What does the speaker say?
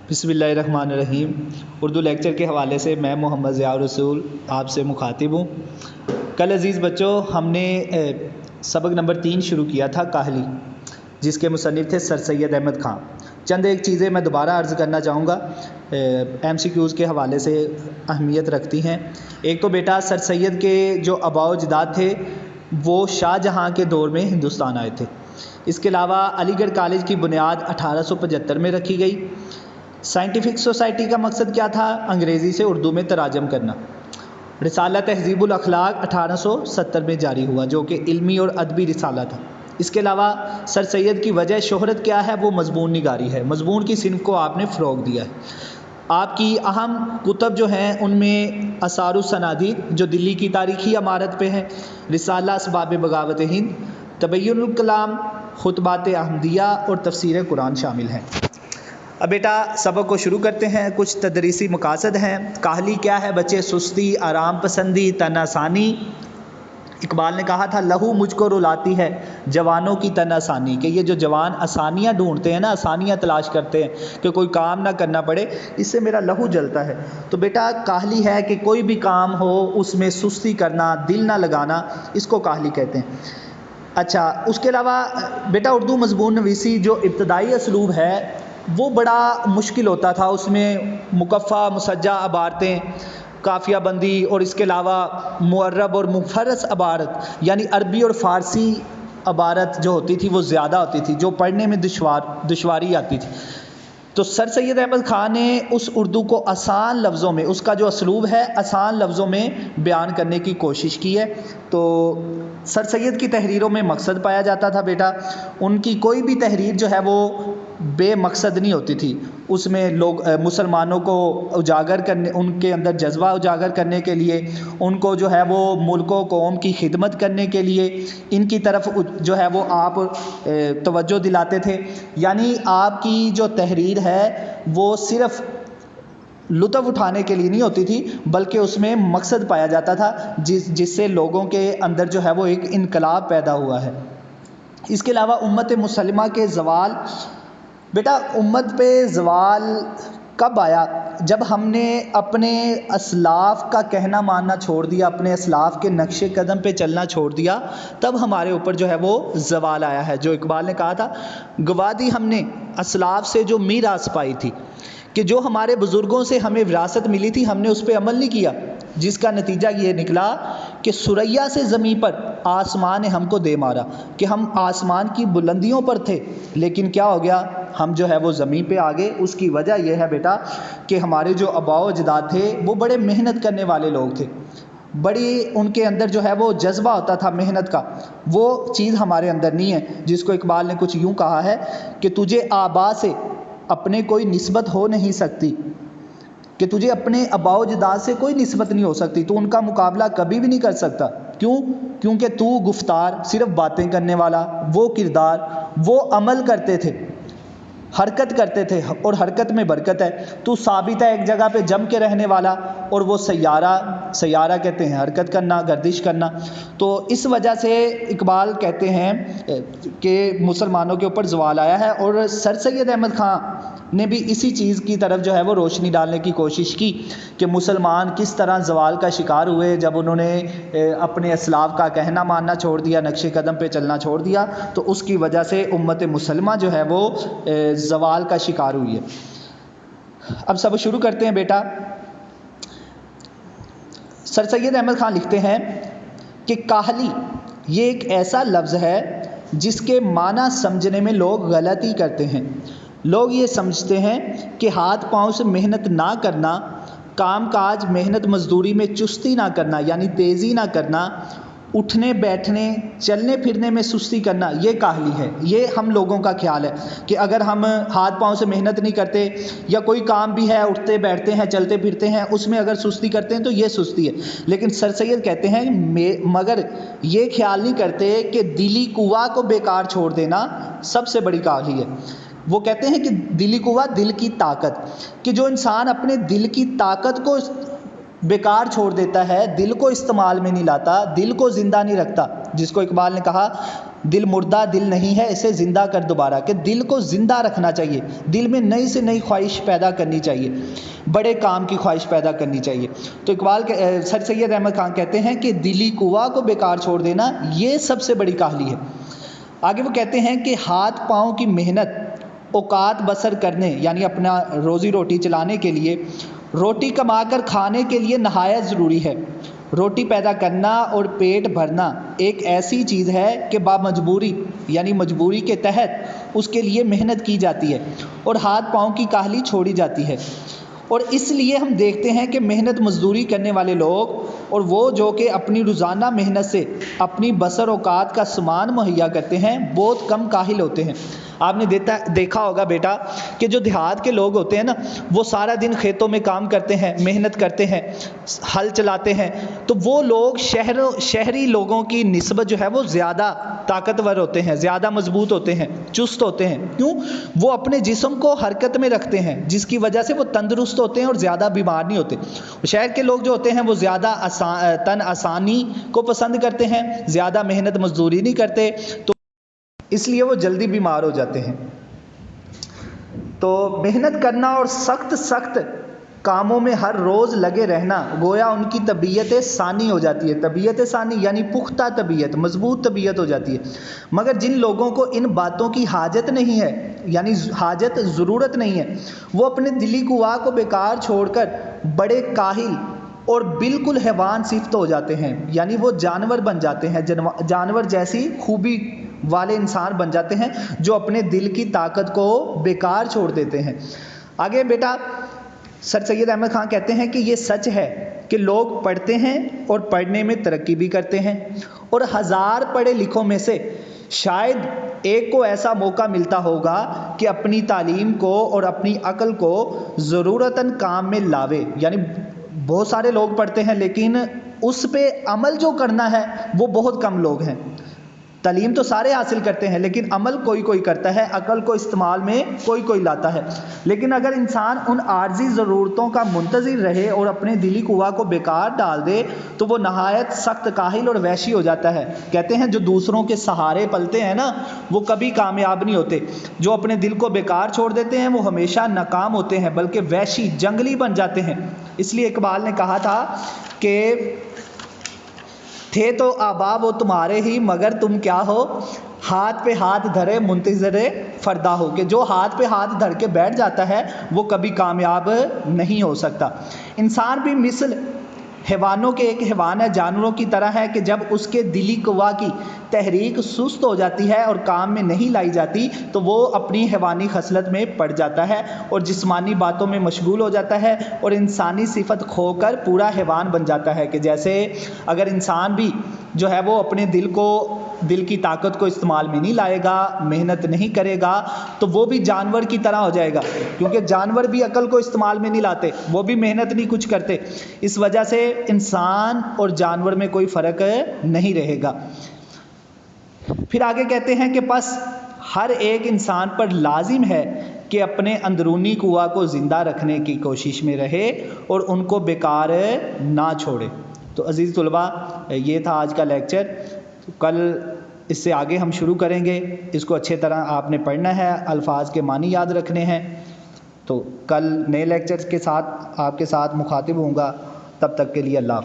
बिस्मिल्लाहिर्रहमानिर्रहीम। उर्दू लेक्चर के हवाले से मैं मोहम्मद ज़िया रसूल आपसे मुखातिब हूँ। कल अज़ीज़ बच्चों हमने सबक नंबर 3 शुरू किया था काहली, जिसके मुसन्निफ़ थे सर सैयद अहमद ख़ान। चंद एक चीज़ें मैं दोबारा अर्ज़ करना चाहूँगा, MCQs के हवाले से अहमियत रखती हैं। एक तो बेटा सर सैयद के जो आबाओ अजदाद थे वो शाहजहाँ के दौर में हिंदुस्तान आए थे। इसके अलावा अलीगढ़ कॉलेज की बुनियाद 1875 में रखी गई। साइंटिफिक सोसाइटी का मकसद क्या था? अंग्रेज़ी से उर्दू में तराजम करना। रिसाला तहज़ीबुल अखलाक 1870 में जारी हुआ, जो कि इल्मी और अदबी रिसाला था। इसके अलावा सर सैयद की वजह शोहरत क्या है? वो मज़मून निगारी है। मज़मून की सिन्फ को आपने फ़रोग़ दिया है। आपकी अहम कुतब जो हैं उनमें असारुस सनादीद जो दिल्ली की तारीख़ी इमारत पे हैं, रिसाला असबाब बगावत हिंद, तबय्युनुल कलाम, खुतबात अहमदिया और तफसीर कुरान शामिल हैं। अब बेटा सबक को शुरू करते हैं। कुछ तदरीसी मकासद हैं। काहली क्या है बच्चे? सुस्ती, आराम पसंदी, तनासानी। इकबाल ने कहा था लहू मुझको रुलाती है जवानों की तनासानी, कि ये जो जवान आसानियाँ ढूंढते हैं ना, आसानियाँ तलाश करते हैं कि कोई काम ना करना पड़े, इससे मेरा लहू जलता है। तो बेटा काहली है कि कोई भी काम हो उसमें सुस्ती करना, दिल ना लगाना, इसको काहली कहते हैं। अच्छा, उसके अलावा बेटा उर्दू मज़मून नवीसी जो इब्तदाई असलूब है वो बड़ा मुश्किल होता था। उसमें मुकफ़ा, मुसज्जा अबारतें, काफ़िया बंदी और इसके अलावा मुअर्रब और मुफर्रस अबारत, यानी अरबी और फ़ारसी अबारत जो होती थी वो ज़्यादा होती थी, जो पढ़ने में दुश्वारी आती थी। तो सर सैयद अहमद ख़ान ने उस उर्दू को आसान लफ्ज़ों में, उसका जो असलूब है आसान लफ्ज़ों में बयान करने की कोशिश की है। तो सर सैयद की तहरीरों में मकसद पाया जाता था बेटा। उनकी कोई भी तहरीर जो है वो बेमकसद नहीं होती थी। उसमें लोग मुसलमानों को उजागर करने, उनके अंदर जज्बा उजागर करने के लिए, उनको जो है वो मुल्को कौम की खिदमत करने के लिए इनकी तरफ जो है वो आप तवज्जो दिलाते थे। यानी आपकी जो तहरीर है वो सिर्फ़ लुत्फ़ उठाने के लिए नहीं होती थी, बल्कि उसमें मकसद पाया जाता था जिससे लोगों के अंदर जो है वो एक इनकलाब पैदा हुआ है। इसके अलावा उम्मत मुसलिमा के ज़वाल, बेटा उम्मत पे ज़वाल कब आया? जब हमने अपने असलाफ़ का कहना मानना छोड़ दिया, अपने असलाफ़ के नक्शे कदम पे चलना छोड़ दिया, तब हमारे ऊपर जो है वो ज़वाल आया है। जो इकबाल ने कहा था गवादी हमने असलाफ़ से जो मीरास पाई थी, कि जो हमारे बुज़ुर्गों से हमें विरासत मिली थी हमने उस पर अमल नहीं किया, जिसका नतीजा ये निकला कि सुरैया से ज़मीन पर आसमान ने हमको दे मारा, कि हम आसमान की बुलंदियों पर थे लेकिन क्या हो गया, हम जो है वो ज़मीन पे आ गए। उसकी वजह यह है बेटा कि हमारे जो आबाओ अजदाद थे वो बड़े मेहनत करने वाले लोग थे, बड़ी उनके अंदर जो है वो जज्बा होता था मेहनत का। वो चीज़ हमारे अंदर नहीं है, जिसको इकबाल ने कुछ यूँ कहा है कि तुझे आबा से अपने कोई निस्बत हो नहीं सकती, कि तुझे अपने आबाओ अजदाद से कोई निस्बत नहीं हो सकती, तो उनका मुकाबला कभी भी नहीं कर सकता। क्यों? क्योंकि तू गुफ्तार सिर्फ बातें करने वाला, वो किरदार, वो अमल करते थे, हरकत करते थे और हरकत में बरकत है। तू साबित है एक जगह पे जम के रहने वाला, और वो सैयारा कहते हैं हरकत करना, गर्दिश करना। तो इस वजह से इकबाल कहते हैं कि मुसलमानों के ऊपर ज़वाल आया है, और सर सैयद अहमद ख़ान ने भी इसी चीज़ की तरफ जो है वो रोशनी डालने की कोशिश की कि मुसलमान किस तरह ज़वाल का शिकार हुए जब उन्होंने अपने असलाफ़ का कहना मानना छोड़ दिया, नक्शे कदम पे चलना छोड़ दिया। तो उसकी वजह से उम्मत मुसलमा जो है वो ज़वाल का शिकार हुई है। अब सब शुरू करते हैं बेटा। सर सैयद अहमद ख़ान लिखते हैं कि काहली ये एक ऐसा लफ्ज़ है जिसके माना समझने में लोग गलती करते हैं। लोग ये समझते हैं कि हाथ पाँव से मेहनत ना करना, काम काज मेहनत मजदूरी में चुस्ती ना करना, यानी तेज़ी ना करना, उठने बैठने चलने फिरने में सुस्ती करना, ये काहली है। ये हम लोगों का ख्याल है कि अगर हम हाथ पाँव से मेहनत नहीं करते, या कोई काम भी है, उठते बैठते हैं चलते फिरते हैं, उसमें अगर सुस्ती करते हैं तो ये सुस्ती है। लेकिन सर सैयद कहते हैं मगर ये ख्याल नहीं करते कि दिली कुव्वा को बेकार छोड़ देना सबसे बड़ी काहली है। वो कहते हैं कि दिली कुव्वा, दिल की ताकत, कि जो इंसान अपने दिल की ताकत को बेकार छोड़ देता है, दिल को इस्तेमाल में नहीं लाता, दिल को ज़िंदा नहीं रखता, जिसको इकबाल ने कहा دل مردہ دل نہیں ہے اسے زندہ کر دوبارہ، کہ دل کو زندہ رکھنا چاہیے، دل میں نئی سے نئی خواہش پیدا کرنی چاہیے، بڑے کام کی خواہش پیدا کرنی چاہیے۔ تو اقبال سر سید احمد خان کہتے ہیں کہ دلی قوا کو بیکار چھوڑ دینا یہ سب سے بڑی کاہلی ہے۔ آگے وہ کہتے ہیں کہ ہاتھ پاؤں کی محنت اوقات بسر کرنے یعنی اپنا روزی روٹی چلانے کے لیے، روٹی کما کر کھانے کے لیے نہایت ضروری ہے۔ روٹی پیدا کرنا اور پیٹ بھرنا ایک ایسی چیز ہے کہ بامجبوری یعنی مجبوری کے تحت اس کے لیے محنت کی جاتی ہے اور ہاتھ پاؤں کی کاہلی چھوڑی جاتی ہے۔ اور اس لیے ہم دیکھتے ہیں کہ محنت مزدوری کرنے والے لوگ اور وہ جو کہ اپنی روزانہ محنت سے اپنی بسر اوقات کا سامان مہیا کرتے ہیں بہت کم کاہل ہوتے ہیں۔ آپ نے دیکھا ہوگا بیٹا کہ جو دیہات کے لوگ ہوتے ہیں نا وہ سارا دن کھیتوں میں کام کرتے ہیں، محنت کرتے ہیں، ہل چلاتے ہیں، تو وہ لوگ شہری لوگوں کی نسبت جو ہے وہ زیادہ طاقتور ہوتے ہیں، زیادہ مضبوط ہوتے ہیں، چست ہوتے ہیں۔ کیوں؟ وہ اپنے جسم کو حرکت میں رکھتے ہیں جس کی وجہ سے وہ تندرست ہوتے ہیں اور زیادہ بیمار نہیں ہوتے۔ شہر کے لوگ جو ہوتے ہیں وہ زیادہ تن آسانی کو پسند کرتے ہیں، زیادہ محنت مزدوری نہیں کرتے، تو اس لیے وہ جلدی بیمار ہو جاتے ہیں۔ تو محنت کرنا اور سخت کاموں میں ہر روز لگے رہنا گویا ان کی طبیعت ثانی ہو جاتی ہے۔ طبیعت ثانی یعنی پختہ طبیعت، مضبوط طبیعت ہو جاتی ہے۔ مگر جن لوگوں کو ان باتوں کی حاجت نہیں ہے یعنی ضرورت نہیں ہے، وہ اپنے دلی قوا کو بیکار چھوڑ کر بڑے کاہل اور بالکل حیوان صفت ہو جاتے ہیں، یعنی وہ جانور بن جاتے ہیں، جانور جیسی خوبی والے انسان بن جاتے ہیں جو اپنے دل کی طاقت کو بیکار چھوڑ دیتے ہیں۔ آگے بیٹا سر سید احمد خان کہتے ہیں کہ یہ سچ ہے کہ لوگ پڑھتے ہیں اور پڑھنے میں ترقی بھی کرتے ہیں، اور 1000 پڑھے لکھوں میں سے شاید ایک کو ایسا موقع ملتا ہوگا کہ اپنی تعلیم کو اور اپنی عقل کو ضرورتاً کام میں لاوے، یعنی بہت سارے لوگ پڑھتے ہیں لیکن اس پہ عمل جو کرنا ہے وہ بہت کم لوگ ہیں۔ تعلیم تو سارے حاصل کرتے ہیں لیکن عمل کوئی کرتا ہے، عقل کو استعمال میں کوئی لاتا ہے۔ لیکن اگر انسان ان عارضی ضرورتوں کا منتظر رہے اور اپنے دلی قوا کو بیکار ڈال دے تو وہ نہایت سخت کاہل اور وحشی ہو جاتا ہے۔ کہتے ہیں جو دوسروں کے سہارے پلتے ہیں نا وہ کبھی کامیاب نہیں ہوتے، جو اپنے دل کو بیکار چھوڑ دیتے ہیں وہ ہمیشہ ناکام ہوتے ہیں بلکہ وحشی جنگلی بن جاتے ہیں۔ اس لیے اقبال نے کہا تھا کہ تھے تو آبا وہ تمہارے ہی مگر تم کیا ہو، ہاتھ پہ ہاتھ دھرے منتظر فردا ہو، کہ جو ہاتھ پہ ہاتھ دھر کے بیٹھ جاتا ہے وہ کبھی کامیاب نہیں ہو سکتا۔ انسان بھی مثل حیوانوں کے ایک حیوان ہے، جانوروں کی طرح ہے کہ جب اس کے دلی قوا کی تحریک سست ہو جاتی ہے اور کام میں نہیں لائی جاتی تو وہ اپنی حیوانی خصلت میں پڑ جاتا ہے اور جسمانی باتوں میں مشغول ہو جاتا ہے اور انسانی صفت کھو کر پورا حیوان بن جاتا ہے۔ کہ جیسے اگر انسان بھی جو ہے وہ اپنے دل کی طاقت کو استعمال میں نہیں لائے گا، محنت نہیں کرے گا تو وہ بھی جانور کی طرح ہو جائے گا، کیونکہ جانور بھی عقل کو استعمال میں نہیں لاتے، وہ بھی محنت نہیں کچھ کرتے۔ اس وجہ سے انسان اور جانور میں کوئی فرق نہیں رہے گا۔ پھر آگے کہتے ہیں کہ پس ہر ایک انسان پر لازم ہے کہ اپنے اندرونی قوا کو زندہ رکھنے کی کوشش میں رہے اور ان کو بیکار نہ چھوڑے۔ تو عزیز طلباء یہ تھا آج کا لیکچر، کل اس سے آگے ہم شروع کریں گے، اس کو اچھے طرح آپ نے پڑھنا ہے، الفاظ کے معنی یاد رکھنے ہیں۔ تو کل نئے لیکچر کے ساتھ آپ کے ساتھ مخاطب ہوں گا، تب تک کے لیے اللہ حافظ۔